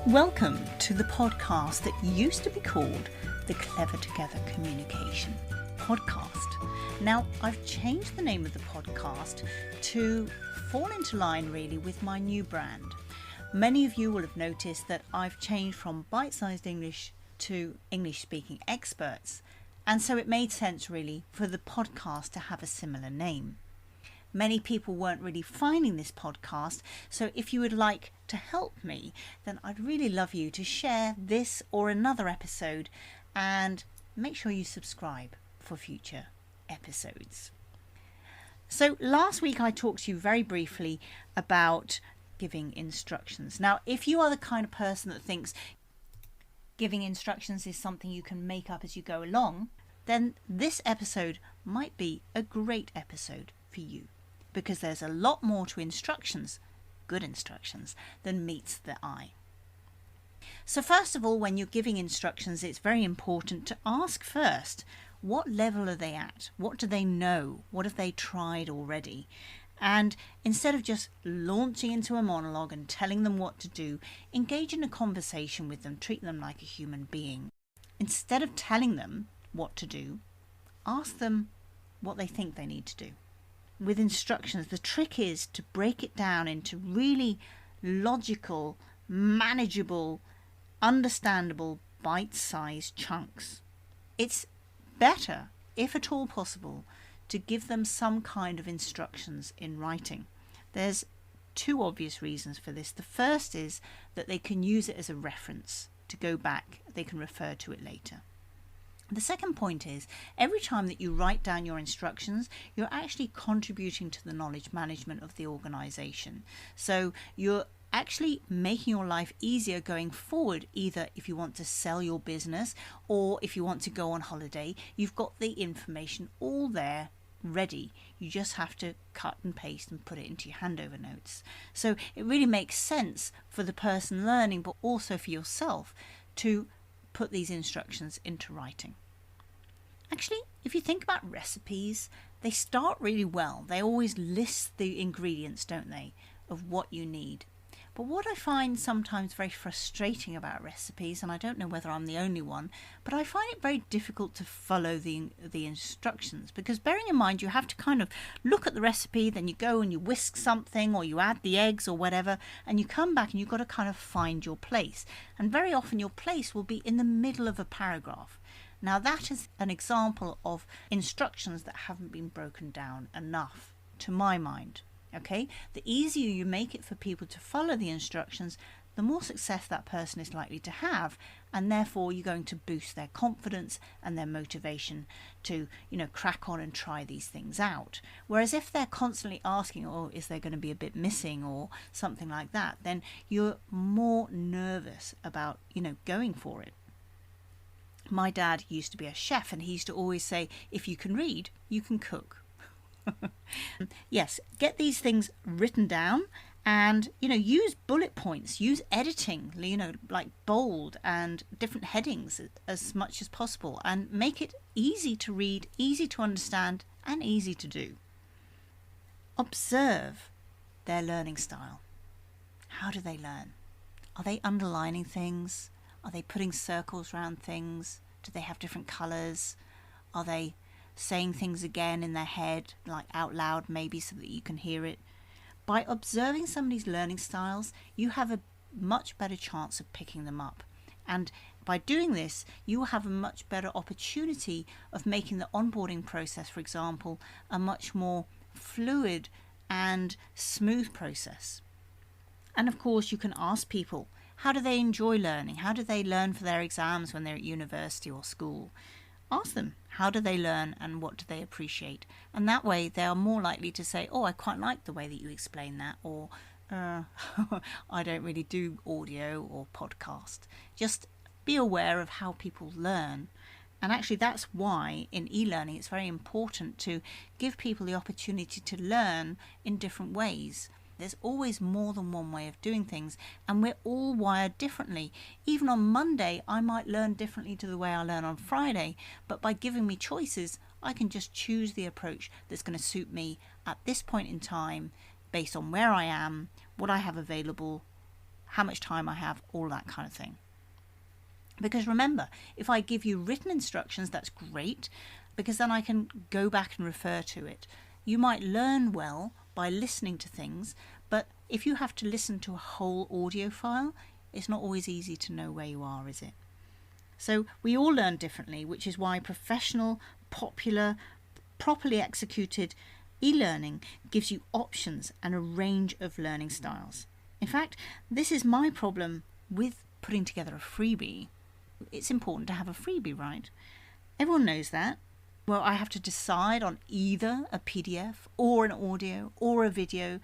Welcome to the podcast that used to be called the Clever Together Communication Podcast. Now, I've changed the name of the podcast to fall into line really with my new brand. Many of you will have noticed that I've changed from bite-sized English to English-speaking experts, and so it made sense really for the podcast to have a similar name. Many people weren't really finding this podcast, so if you would like to help me, then I'd really love you to share this or another episode and make sure you subscribe for future episodes. So last week I talked to you very briefly about giving instructions. Now, if you are the kind of person that thinks giving instructions is something you can make up as you go along, then this episode might be a great episode for you, because there's a lot more to instructions, good instructions, than meets the eye. So first of all, when you're giving instructions, it's very important to ask first, what level are they at? What do they know? What have they tried already? And instead of just launching into a monologue and telling them what to do, engage in a conversation with them, treat them like a human being. Instead of telling them what to do, ask them what they think they need to do. With instructions, the trick is to break it down into really logical, manageable, understandable, bite-sized chunks. It's better, if at all possible, to give them some kind of instructions in writing. There's two obvious reasons for this. The first is that they can use it as a reference to go back. They can refer to it later. The second point is, every time that you write down your instructions, you're actually contributing to the knowledge management of the organisation. So you're actually making your life easier going forward, either if you want to sell your business or if you want to go on holiday. You've got the information all there ready. You just have to cut and paste and put it into your handover notes. So it really makes sense for the person learning, but also for yourself, to put these instructions into writing. Actually, if you think about recipes, they start really well. They always list the ingredients, don't they, of what you need. But what I find sometimes very frustrating about recipes, and I don't know whether I'm the only one, but I find it very difficult to follow the instructions, because bearing in mind you have to kind of look at the recipe, then you go and you whisk something, or you add the eggs or whatever, and you come back and you've got to kind of find your place. And very often your place will be in the middle of a paragraph. Now that is an example of instructions that haven't been broken down enough, to my mind. Okay, the easier you make it for people to follow the instructions, the more success that person is likely to have, and therefore you're going to boost their confidence and their motivation to, crack on and try these things out. Whereas if they're constantly asking, oh, is there going to be a bit missing or something like that, then you're more nervous about, going for it. My dad used to be a chef, and he used to always say, if you can read, you can cook. Yes, get these things written down and, use bullet points, use editing, like bold and different headings as much as possible, and make it easy to read, easy to understand, and easy to do. Observe their learning style. How do they learn? Are they underlining things? Are they putting circles around things? Do they have different colours? Are they saying things again in their head, like out loud maybe, so that you can hear it? By observing somebody's learning styles, you have a much better chance of picking them up. And by doing this, you will have a much better opportunity of making the onboarding process, for example, a much more fluid and smooth process. And of course, you can ask people, how do they enjoy learning? How do they learn for their exams when they're at university or school? Ask them, how do they learn and what do they appreciate? And that way they are more likely to say, oh, I quite like the way that you explain that, or I don't really do audio or podcast. Just be aware of how people learn. And actually that's why in e-learning it's very important to give people the opportunity to learn in different ways. There's always more than one way of doing things, and we're all wired differently. Even on Monday, I might learn differently to the way I learn on Friday, but by giving me choices, I can just choose the approach that's going to suit me at this point in time, based on where I am, what I have available, how much time I have, all that kind of thing. Because remember, if I give you written instructions, that's great, because then I can go back and refer to it. You might learn well by listening to things, but if you have to listen to a whole audio file, it's not always easy to know where you are, is it? So we all learn differently, which is why professional, popular, properly executed e-learning gives you options and a range of learning styles. In fact, this is my problem with putting together a freebie. It's important to have a freebie, right? Everyone knows that. Well, I have to decide on either a PDF or an audio or a video.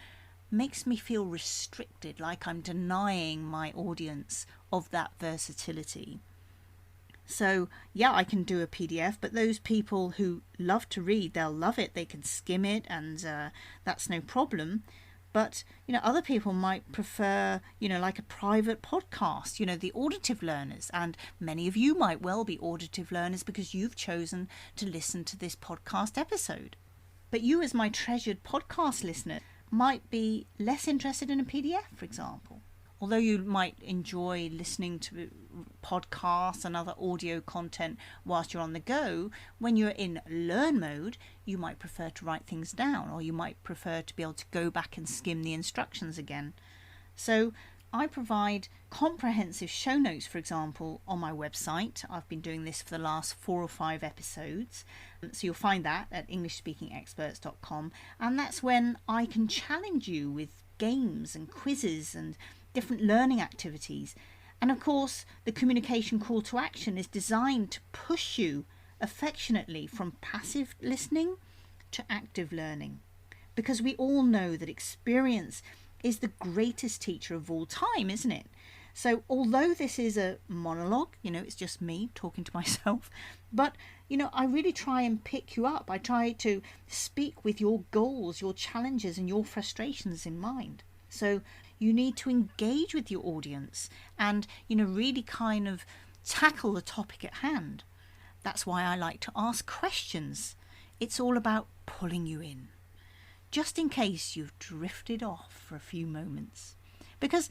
Makes me feel restricted, like I'm denying my audience of that versatility. So yeah, I can do a PDF, but those people who love to read, they'll love it. They can skim it, and that's no problem. But other people might prefer like a private podcast, the auditive learners, and many of you might well be auditive learners because you've chosen to listen to this podcast episode. But you, as my treasured podcast listener, might be less interested in a PDF, for example. Although you might enjoy listening to podcasts and other audio content whilst you're on the go, when you're in learn mode, you might prefer to write things down, or you might prefer to be able to go back and skim the instructions again. So I provide comprehensive show notes, for example, on my website. I've been doing this for the last 4 or 5 episodes. So you'll find that at EnglishSpeakingExperts.com. And that's when I can challenge you with games and quizzes and different learning activities. And of course, the communication call to action is designed to push you affectionately from passive listening to active learning. Because we all know that experience is the greatest teacher of all time, isn't it? So although this is a monologue, it's just me talking to myself, but I really try and pick you up. I try to speak with your goals, your challenges, and your frustrations in mind. So you need to engage with your audience and really kind of tackle the topic at hand. That's why I like to ask questions. It's all about pulling you in, just in case you've drifted off for a few moments. Because,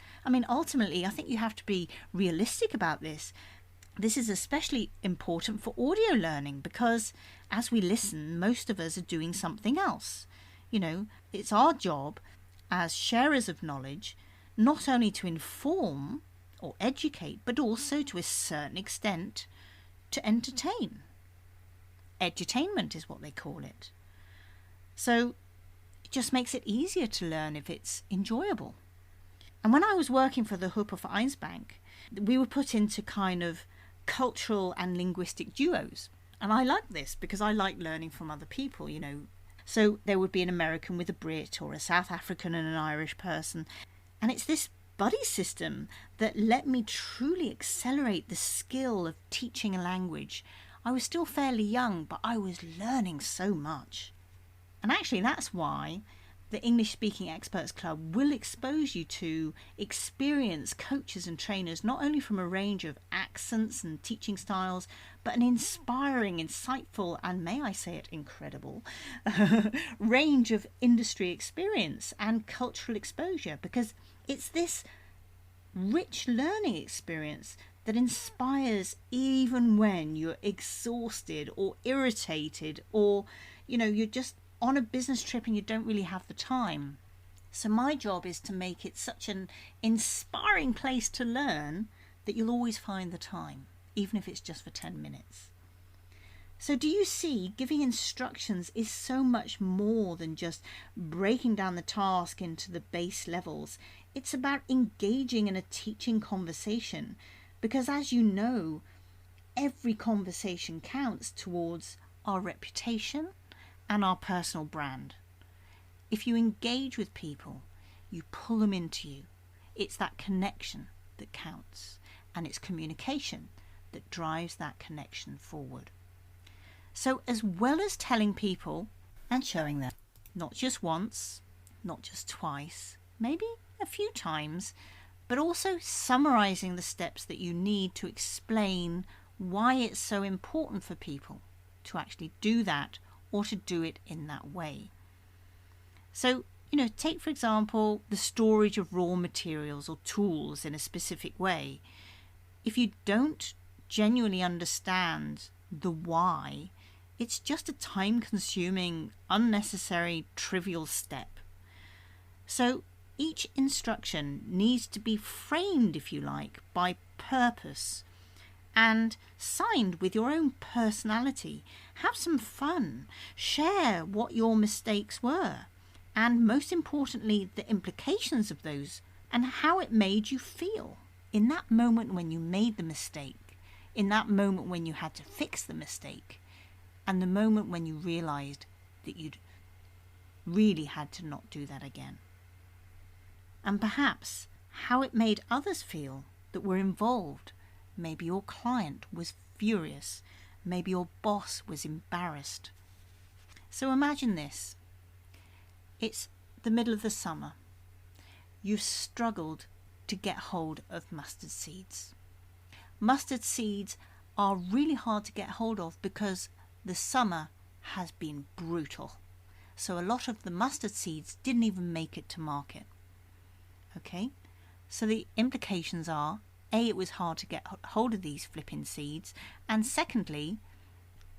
ultimately, I think you have to be realistic about this. This is especially important for audio learning because as we listen, most of us are doing something else. It's our job as sharers of knowledge not only to inform or educate, but also to a certain extent to entertain. Edutainment is what they call it. So it just makes it easier to learn if it's enjoyable. And when I was working for the Vereinsbank, we were put into kind of cultural and linguistic duos. And I like this because I like learning from other people, So there would be an American with a Brit, or a South African and an Irish person. And it's this buddy system that let me truly accelerate the skill of teaching a language. I was still fairly young, but I was learning so much. And actually that's why the English Speaking Experts Club will expose you to experienced coaches and trainers, not only from a range of accents and teaching styles, but an inspiring, insightful, and may I say it, incredible range of industry experience and cultural exposure, because it's this rich learning experience that inspires even when you're exhausted or irritated, or you're just on a business trip and you don't really have the time. So my job is to make it such an inspiring place to learn that you'll always find the time, even if it's just for 10 minutes. So do you see, giving instructions is so much more than just breaking down the task into the base levels. It's about engaging in a teaching conversation, because as you know, every conversation counts towards our reputation and our personal brand. If you engage with people, you pull them into you. It's that connection that counts, and it's communication that drives that connection forward. So as well as telling people and showing them, not just once, not just twice, maybe a few times, but also summarizing the steps that you need to explain why it's so important for people to actually do that or to do it in that way. So, take for example the storage of raw materials or tools in a specific way. If you don't genuinely understand the why, it's just a time-consuming, unnecessary, trivial step. So each instruction needs to be framed, if you like, by purpose and signed with your own personality. Have some fun. Share what your mistakes were, and most importantly, the implications of those and how it made you feel in that moment when you made the mistake, in that moment when you had to fix the mistake, and the moment when you realized that you'd really had to not do that again. And perhaps how it made others feel that were involved. Maybe your client was furious. Maybe your boss was embarrassed. So imagine this. It's the middle of the summer. You've struggled to get hold of mustard seeds. Mustard seeds are really hard to get hold of because the summer has been brutal. So a lot of the mustard seeds didn't even make it to market. Okay, so the implications are, A, it was hard to get hold of these flipping seeds, and secondly,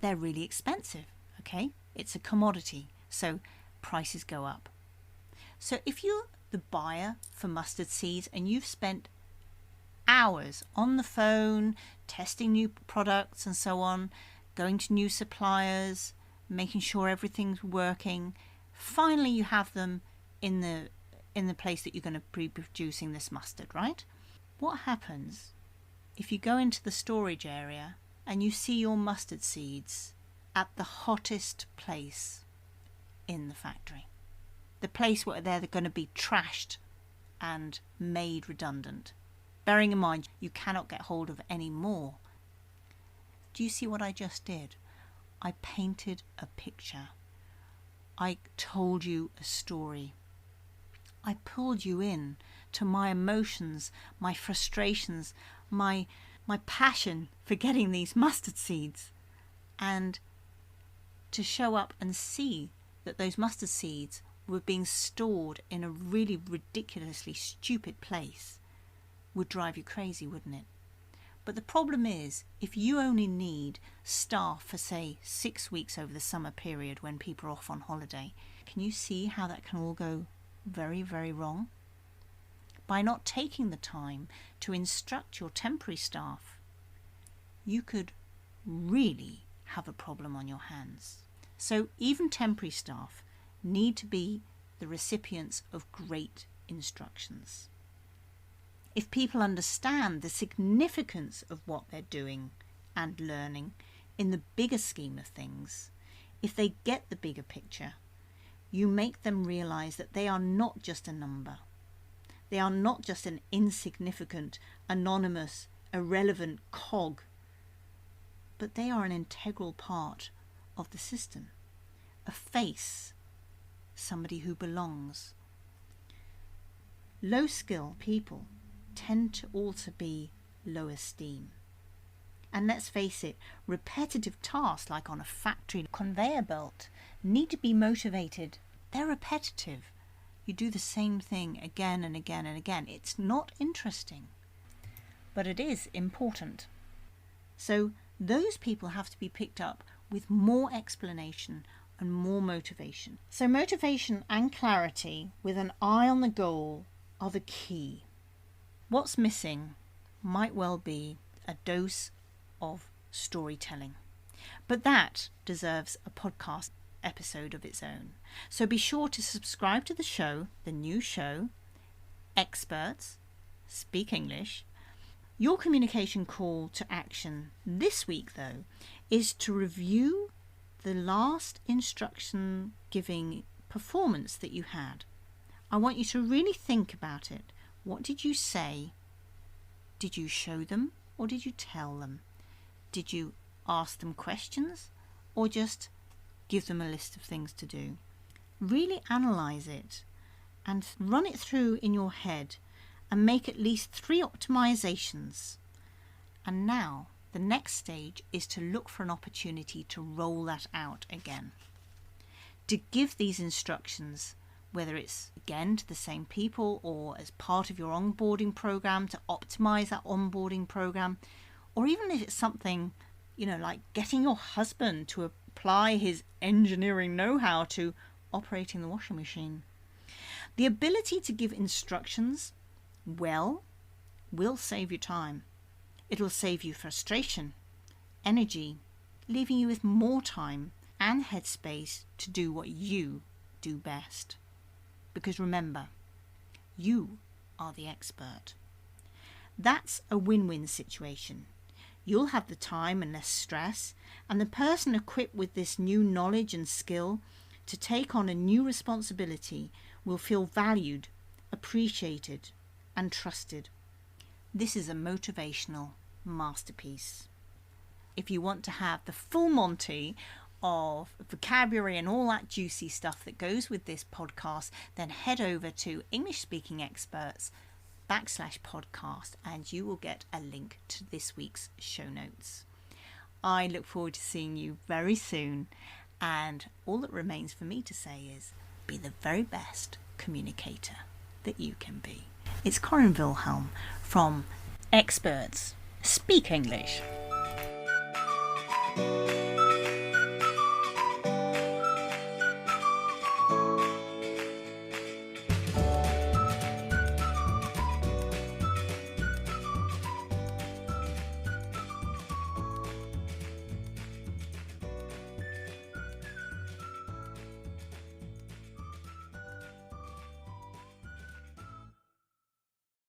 they're really expensive. Okay, it's a commodity, so prices go up. So if you're the buyer for mustard seeds and you've spent hours on the phone testing new products and so on, going to new suppliers, making sure everything's working, finally you have them in the place that you're going to be producing this mustard, right? What happens if you go into the storage area and you see your mustard seeds at the hottest place in the factory? The place where they're going to be trashed and made redundant. Bearing in mind, you cannot get hold of any more. Do you see what I just did? I painted a picture. I told you a story. I pulled you in to my emotions, my frustrations, my passion for getting these mustard seeds, and to show up and see that those mustard seeds were being stored in a really ridiculously stupid place would drive you crazy, wouldn't it? But the problem is, if you only need staff for, say, 6 weeks over the summer period when people are off on holiday, can you see how that can all go very, very wrong? By not taking the time to instruct your temporary staff, you could really have a problem on your hands. So even temporary staff need to be the recipients of great instructions. If people understand the significance of what they're doing and learning in the bigger scheme of things, if they get the bigger picture, you make them realize that they are not just a number. They are not just an insignificant, anonymous, irrelevant cog, but they are an integral part of the system, a face, somebody who belongs. Low-skill people tend to also be low esteem. And let's face it, repetitive tasks like on a factory conveyor belt need to be motivated. They're repetitive. You do the same thing again and again and again. It's not interesting, but it is important. So those people have to be picked up with more explanation and more motivation. So motivation and clarity with an eye on the goal are the key. What's missing might well be a dose of storytelling, but that deserves a podcast episode of its own. So be sure to subscribe to the show, the new show, Experts Speak English. Your communication call to action this week, though, is to review the last instruction giving performance that you had. I want you to really think about it. What did you say? Did you show them or did you tell them? Did you ask them questions or just give them a list of things to do? Really analyze it and run it through in your head and make at least 3 optimizations. And now the next stage is to look for an opportunity to roll that out again, to give these instructions whether it's again to the same people or as part of your onboarding program to optimize that onboarding program, or even if it's something, like getting your husband to apply his engineering know-how to operating the washing machine. The ability to give instructions will save you time. It will save you frustration, energy, leaving you with more time and headspace to do what you do best. Because remember, you are the expert. That's a win-win situation. You'll have the time and less stress, and the person equipped with this new knowledge and skill to take on a new responsibility will feel valued, appreciated, and trusted. This is a motivational masterpiece. If you want to have the full Monty of vocabulary and all that juicy stuff that goes with this podcast, then head over to English Speaking Experts /podcast and you will get a link to this week's show notes. I look forward to seeing you very soon, and all that remains for me to say is be the very best communicator that you can be. It's Corinne Wilhelm from Experts Speak English.